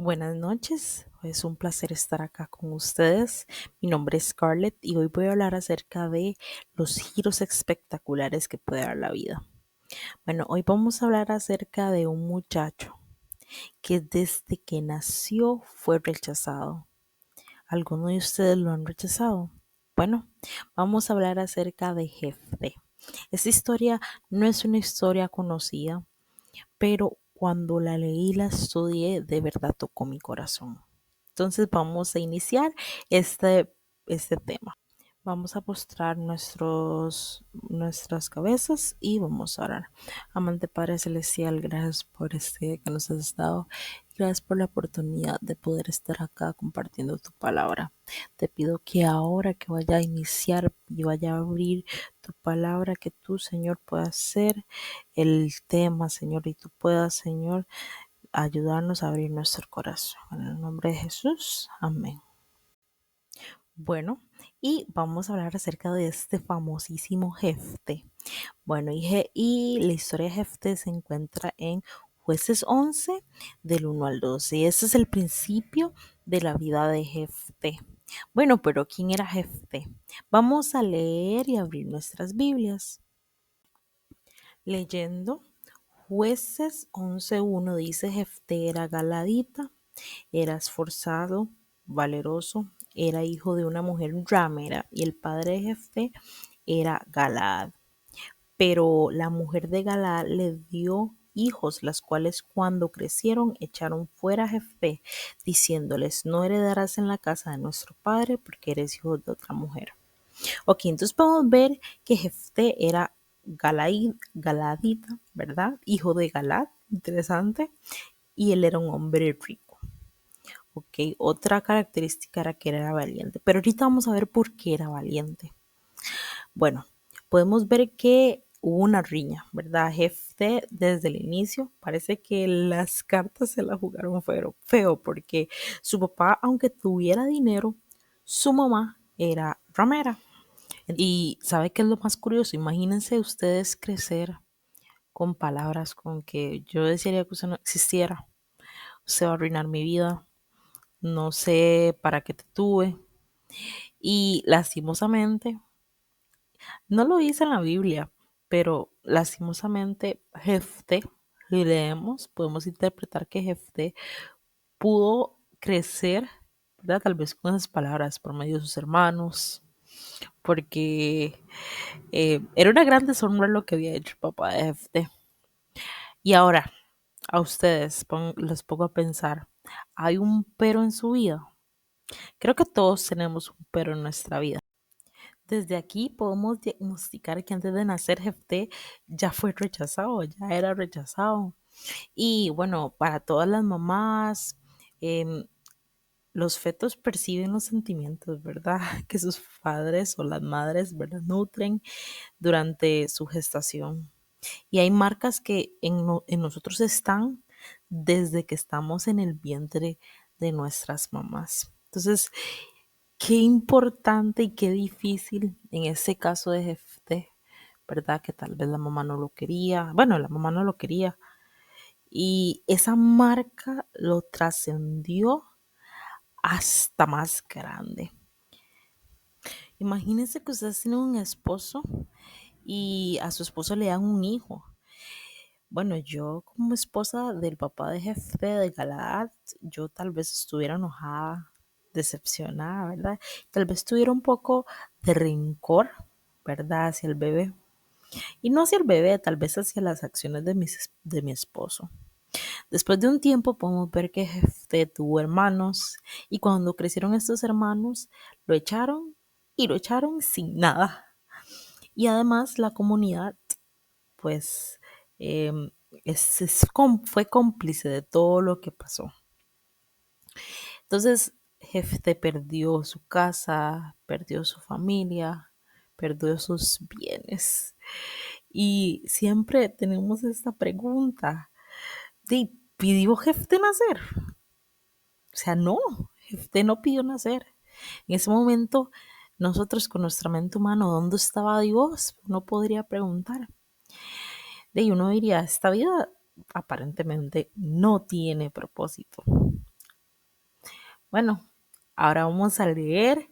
Buenas noches, es un placer estar acá con ustedes. Mi nombre es Scarlett y hoy voy a hablar acerca de los giros espectaculares que puede dar la vida. Bueno, hoy vamos a hablar acerca de un muchacho que desde que nació fue rechazado. ¿Alguno de ustedes lo han rechazado? Bueno, vamos a hablar acerca de Jefté. Esta historia no es una historia conocida, pero cuando la leí y la estudié, de verdad tocó mi corazón. Entonces vamos a iniciar este tema. Vamos a postrar nuestras cabezas y vamos a orar. Amante Padre Celestial, gracias por este día que nos has dado. Gracias por la oportunidad de poder estar acá compartiendo tu palabra. Te pido que ahora que vaya a iniciar y vaya a abrir tu palabra, que tú, Señor, puedas ser el tema, Señor, y tú puedas, Señor, ayudarnos a abrir nuestro corazón. En el nombre de Jesús, amén. Bueno, y vamos a hablar acerca de este famosísimo Jefté. Bueno, y la historia de Jefté se encuentra en Jueces 11, del 1 al 12. Y ese es el principio de la vida de Jefté. Bueno, pero ¿quién era Jefté? Vamos a leer y abrir nuestras Biblias. Leyendo, Jueces 11:1 dice: Jefté era galadita, era esforzado, valeroso, era hijo de una mujer ramera y el padre de Jefté era Galaad. Pero la mujer de Galaad le dio hijos, las cuales cuando crecieron echaron fuera a Jefté, diciéndoles: no heredarás en la casa de nuestro padre porque eres hijo de otra mujer. Ok, entonces podemos ver que Jefté era galadita, ¿verdad? Hijo de Galad, interesante, y él era un hombre rico. Ok, otra característica era que era valiente, pero ahorita vamos a ver por qué era valiente. Bueno, podemos ver que hubo una riña, ¿verdad? Jefté desde el inicio parece que las cartas se la jugaron feo porque su papá, aunque tuviera dinero, su mamá era ramera. Y ¿sabe qué es lo más curioso? Imagínense ustedes crecer con palabras con que yo desearía que usted no existiera. Usted va a arruinar mi vida. No sé para qué te tuve. Y lastimosamente, no lo dice en la Biblia, pero lastimosamente Jefté, si leemos, podemos interpretar que Jefté pudo crecer, ¿verdad? Tal vez con esas palabras por medio de sus hermanos, porque era una gran deshonra lo que había hecho el papá de Jefté. Y ahora, a ustedes les pongo a pensar, ¿hay un pero en su vida? Creo que todos tenemos un pero en nuestra vida. Desde aquí podemos diagnosticar que antes de nacer Jefté ya fue rechazado, ya era rechazado. Y bueno, para todas las mamás, em, los fetos perciben los sentimientos, ¿verdad? Que sus padres o las madres, ¿verdad? Nutren durante su gestación. Y hay marcas que en nosotros están desde que estamos en el vientre de nuestras mamás. Entonces, qué importante y qué difícil en ese caso de Jefté, ¿verdad? Que tal vez la mamá no lo quería. Bueno, la mamá no lo quería. Y esa marca lo trascendió hasta más grande. Imagínense que ustedes tienen un esposo y a su esposo le dan un hijo. Bueno, yo como esposa del papá de Jefe de Galaad, yo tal vez estuviera enojada, decepcionada, ¿verdad? Tal vez tuviera un poco de rencor, ¿verdad? Hacia el bebé. Y no hacia el bebé, tal vez hacia las acciones de mi esposo. Después de un tiempo podemos ver que Jefté tuvo hermanos y cuando crecieron estos hermanos lo echaron y lo echaron sin nada. Y además la comunidad pues em, fue cómplice de todo lo que pasó. Entonces, Jefté perdió su casa, perdió su familia, perdió sus bienes. Y siempre tenemos esta pregunta, ¿pidió Jefté nacer? O sea, no, Jefté no pidió nacer. En ese momento, nosotros con nuestra mente humana, ¿dónde estaba Dios? Uno podría preguntar. De uno diría, esta vida aparentemente no tiene propósito. Bueno, ahora vamos a leer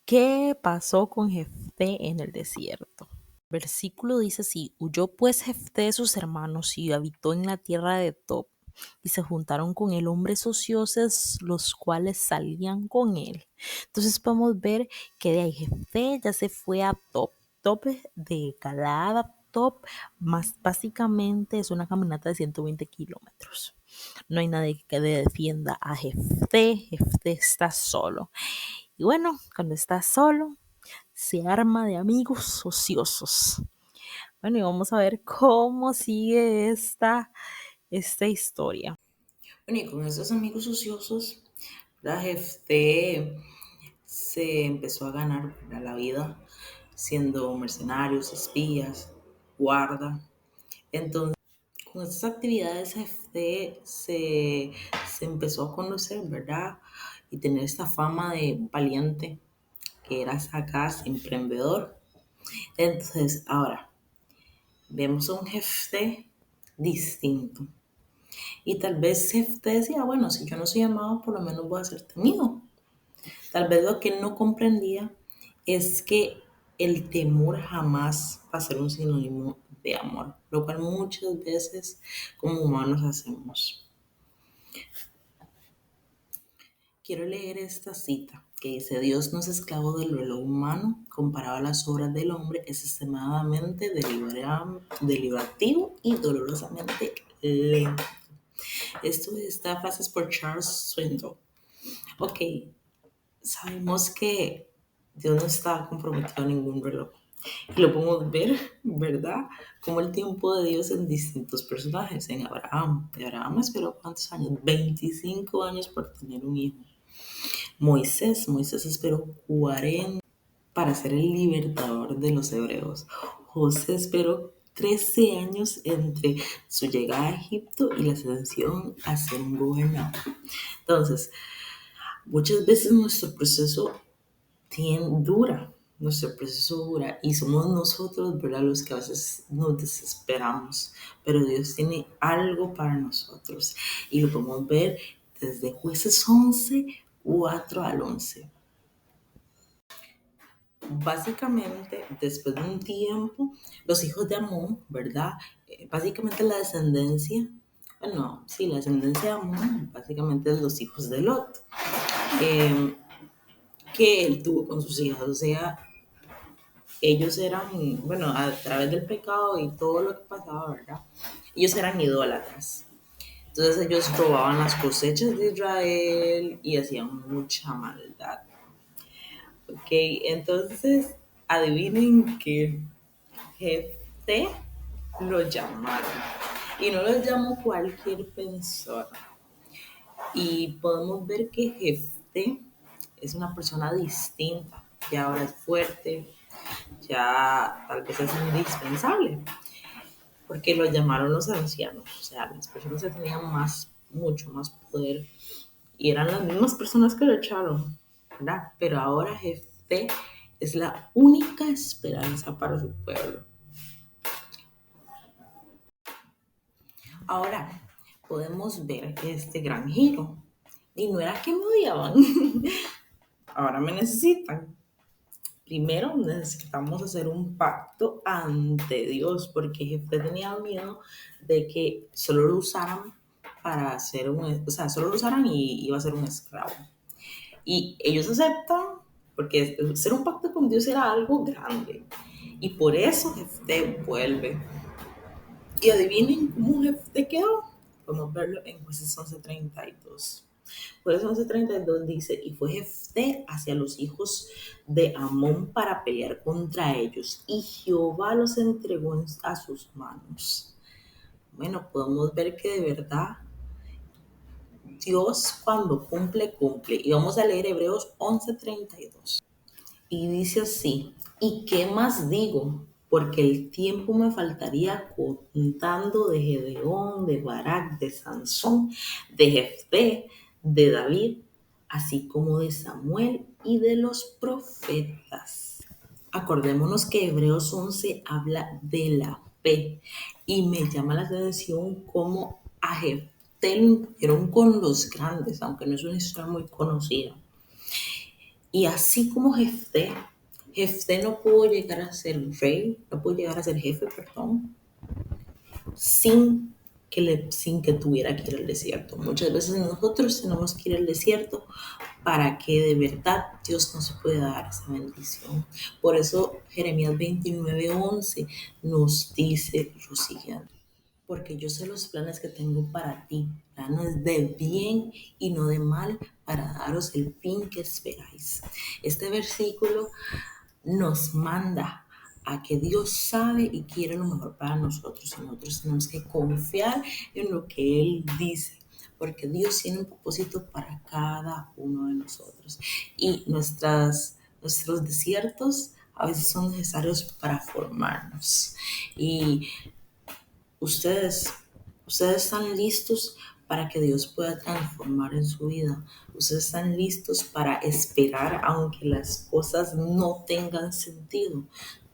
qué pasó con Jefté en el desierto. Versículo dice así: huyó pues Jefté de sus hermanos y habitó en la tierra de Tob, y se juntaron con él hombres ociosos, los cuales salían con él. Entonces podemos ver que de ahí Jefté ya se fue a Tob. Tob de Galaad a Tob, más básicamente es una caminata de 120 kilómetros. No hay nadie que le defienda a Jefté. Jefté está solo. Y bueno, cuando está solo, se arma de amigos ociosos. Bueno, y vamos a ver cómo sigue esta historia. Bueno, y con esos amigos ociosos, la Jefté se empezó a ganar la vida siendo mercenarios, espías, guarda. Entonces, con estas actividades, Jefté se empezó a conocer, ¿verdad? Y tener esta fama de valiente, que era sagaz, emprendedor. Entonces, ahora vemos a un jefe distinto. Y tal vez Jefté decía, bueno, si yo no soy amado, por lo menos voy a ser temido. Tal vez lo que él no comprendía es que el temor jamás va a ser un sinónimo de amor, lo cual muchas veces como humanos hacemos. Quiero leer esta cita que dice: Dios no es esclavo del reloj humano, comparado a las obras del hombre, es extremadamente deliberativo y dolorosamente lento. Esta frase es por Charles Swindoll. Ok, sabemos que Dios no está comprometido a ningún reloj. Y lo podemos ver, ¿verdad? Como el tiempo de Dios en distintos personajes. En Abraham. Abraham esperó ¿cuántos años? 25 años por tener un hijo. Moisés esperó 40 para ser el libertador de los hebreos. José esperó 13 años entre su llegada a Egipto y la ascensión a ser un gobernador. Entonces, muchas veces nuestro proceso dura y somos nosotros, ¿verdad?, los que a veces nos desesperamos, pero Dios tiene algo para nosotros y lo podemos ver desde Jueces 11, 4 al 11. Básicamente, después de un tiempo, los hijos de Amón, ¿verdad? Básicamente la descendencia, bueno, sí, la descendencia de Amón, básicamente es los hijos de Lot, eh, que él tuvo con sus hijas. O sea, ellos eran, bueno, a través del pecado y todo lo que pasaba, ¿verdad? Ellos eran idólatras. Entonces ellos robaban las cosechas de Israel y hacían mucha maldad. Ok, entonces adivinen que Jefté lo llamaron. Y no lo llamó cualquier persona. Y podemos ver que Jefté es una persona distinta. Ya ahora es fuerte, ya tal vez es indispensable. Porque lo llamaron los ancianos. O sea, las personas que tenían mucho más poder. Y eran las mismas personas que lo echaron, ¿verdad? Pero ahora Jefté es la única esperanza para su pueblo. Ahora podemos ver este gran giro. Y no era que me odiaban, ahora me necesitan. Primero necesitamos hacer un pacto ante Dios, porque Jefté tenía miedo de que solo lo usaran para hacer o sea, solo lo usaran y iba a ser un esclavo. Y ellos aceptan, porque hacer un pacto con Dios era algo grande. Y por eso Jefté vuelve. Y adivinen cómo Jefté quedó. Podemos verlo en Jueces 11:32. Jueces 11:32 dice: y fue Jefté hacia los hijos de Amón para pelear contra ellos, y Jehová los entregó a sus manos. Bueno, podemos ver que de verdad Dios cuando cumple, cumple. Y vamos a leer Hebreos 11:32. Y dice así: ¿y qué más digo? Porque el tiempo me faltaría contando de Gedeón, de Barak, de Sansón, de Jefté, de David, así como de Samuel y de los profetas. Acordémonos que Hebreos 11 habla de la fe y me llama la atención cómo a Jefté Jefté lo impusieron con los grandes, aunque no es una historia muy conocida. Y así como Jefté no pudo llegar a ser rey, no pudo llegar a ser jefe, perdón, sin que tuviera que ir al desierto. Muchas veces nosotros tenemos que ir al desierto para que de verdad Dios nos pueda dar esa bendición. Por eso Jeremías 29:11 nos dice lo siguiente: porque yo sé los planes que tengo para ti, planes de bien y no de mal, para daros el fin que esperáis. Este versículo nos manda a que Dios sabe y quiere lo mejor para nosotros, y nosotros tenemos que confiar en lo que Él dice, porque Dios tiene un propósito para cada uno de nosotros, y nuestros desiertos a veces son necesarios para formarnos. Y Ustedes, ustedes están listos para que Dios pueda transformar en su vida. Ustedes están listos para esperar aunque las cosas no tengan sentido.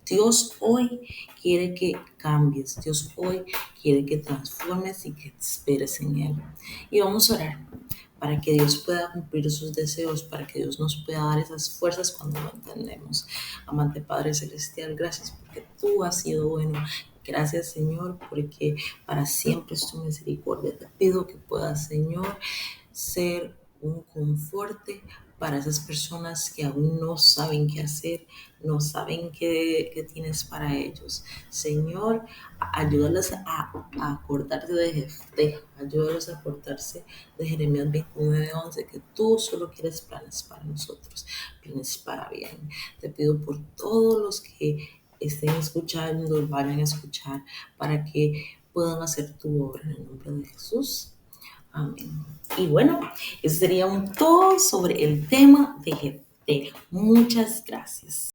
Dios hoy quiere que cambies. Dios hoy quiere que transformes y que esperes en Él. Y vamos a orar para que Dios pueda cumplir sus deseos, para que Dios nos pueda dar esas fuerzas cuando lo entendemos. Amante Padre Celestial, gracias porque tú has sido bueno. Gracias, Señor, porque para siempre es tu misericordia. Te pido que puedas, Señor, ser un conforte para esas personas que aún no saben qué hacer, no saben qué tienes para ellos. Señor, ayúdalos a acordarse de Jefté, ayúdalos a acordarse de Jeremías 29:11, que tú solo quieres planes para nosotros, planes para bien. Te pido por todos los que estén escuchando, vayan a escuchar, para que puedan hacer tu obra en el nombre de Jesús. Amén. Y bueno, eso sería un todo sobre el tema de Jefté. Muchas gracias.